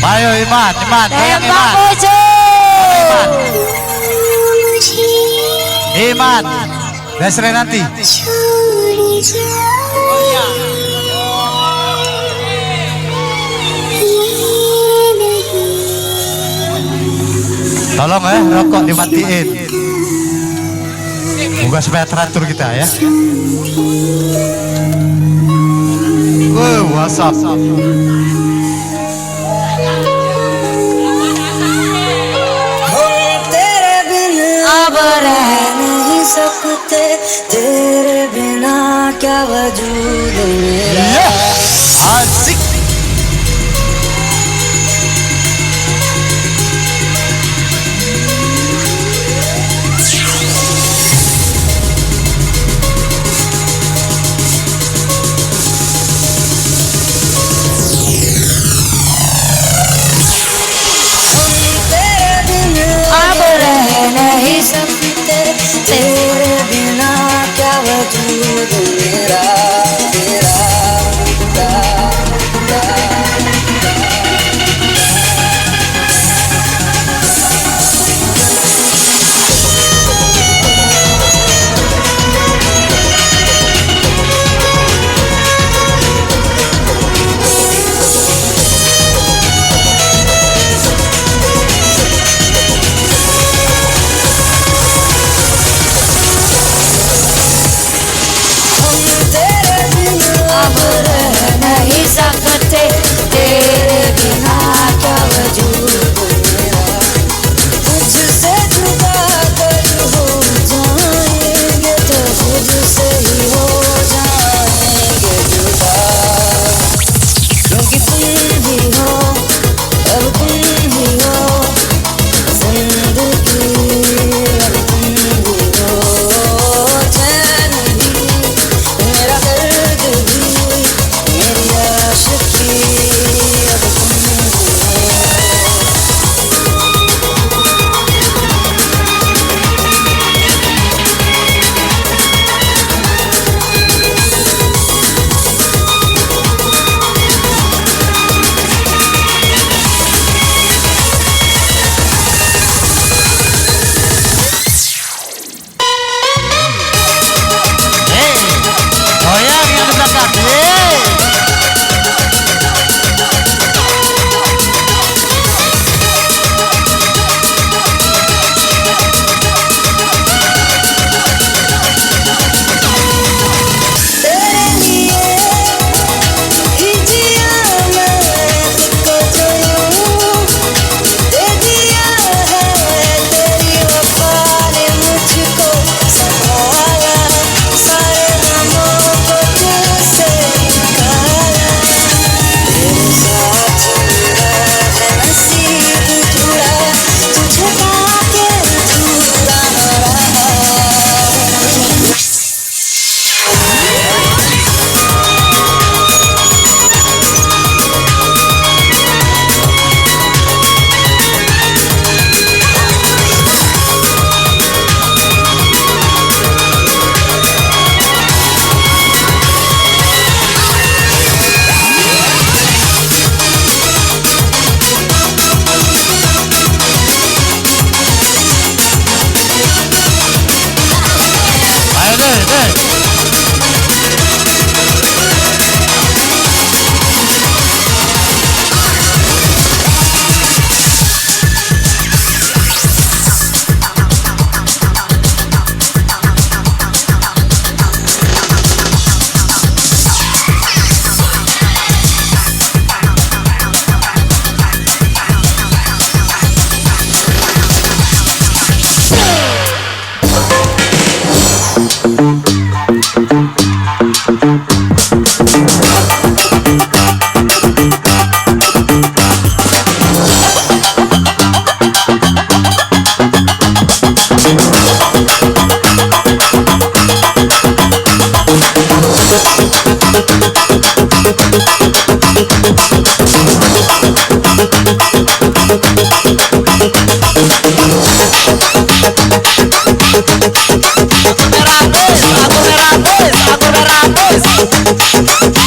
Ayo Iman, Iman, goyang Tembak Iman. ujung. Iman, Desre nanti. Tolong ya, rokok dimatiin. Moga supaya teratur kita ya. WhatsApp. अब रह नहीं सकते तेरे बिना क्या वजूद मेरा। Asik. अब रह नहीं सकते तेरे बिना क्या वजूद मेरा तेरा अब रह नहीं सकते तेरे बिना क्या वजूद मेरा। तुझसे जुदा कर हो जाएंगे तो खुद से ही हो जाएंगे जुदा। क्योंकि तुम ही हो अब तुम ही हो जिंदगी अब तुम ही हो चैन भी मेरा दर्द भी मेरी आशिकी अब तुम ही हो। Goyang yang di belakang. तेरे लिए ही जिया मैं खुद को जो यूं दे दिया है तेरी वफा ने मुझको संभाला सारे गमों को तुझसे निकाला। तेरे साथ मेरा है नसीब जुड़ा तुझे पाके अधूरा रहा। Ayo deh.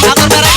Aku merah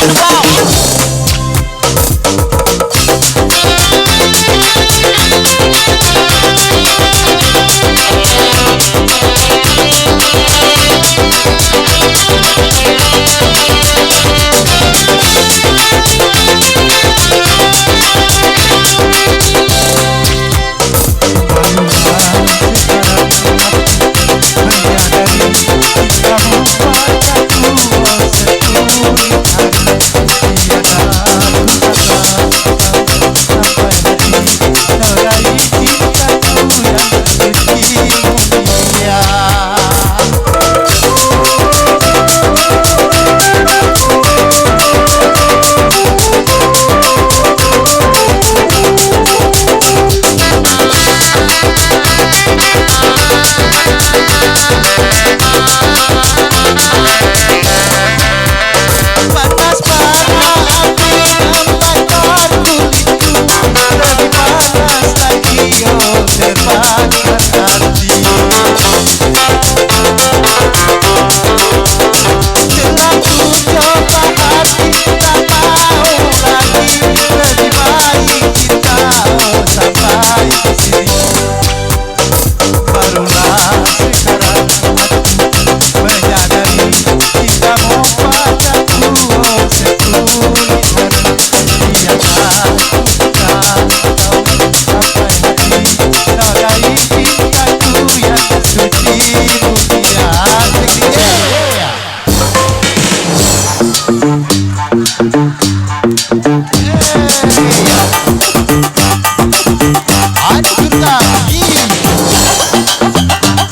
Hancur lagi.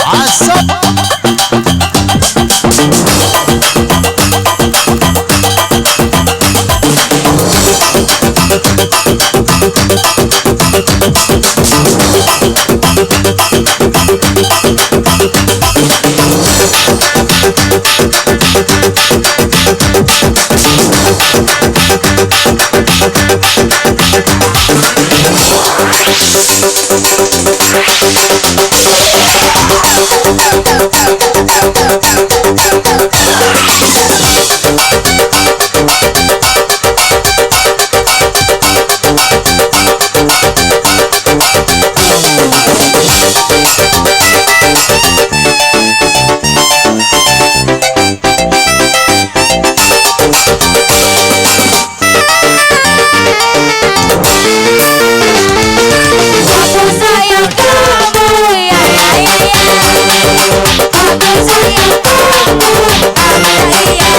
Asap. Aku sayang kamu, ya ya ya ya. Aku sayang kamu, ya ya.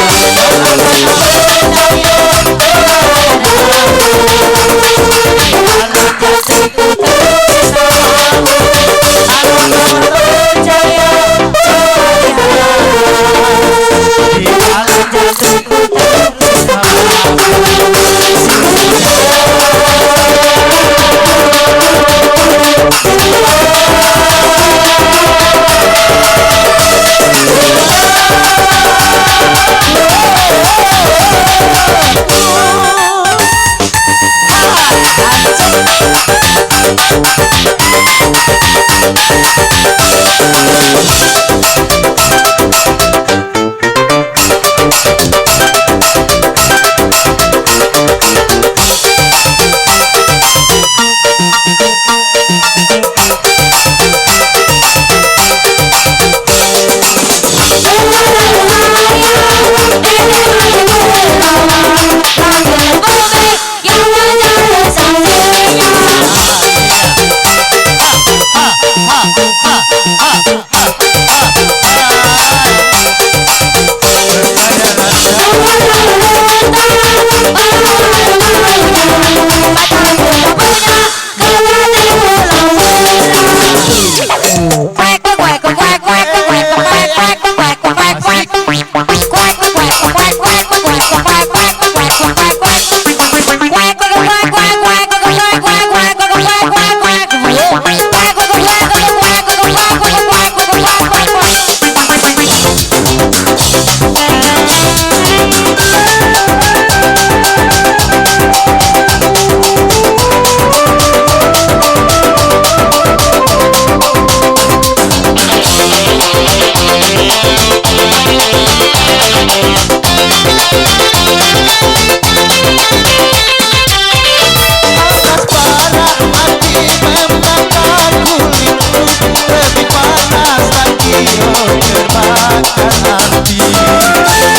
Lebih panas lagi, oh terbakar hati.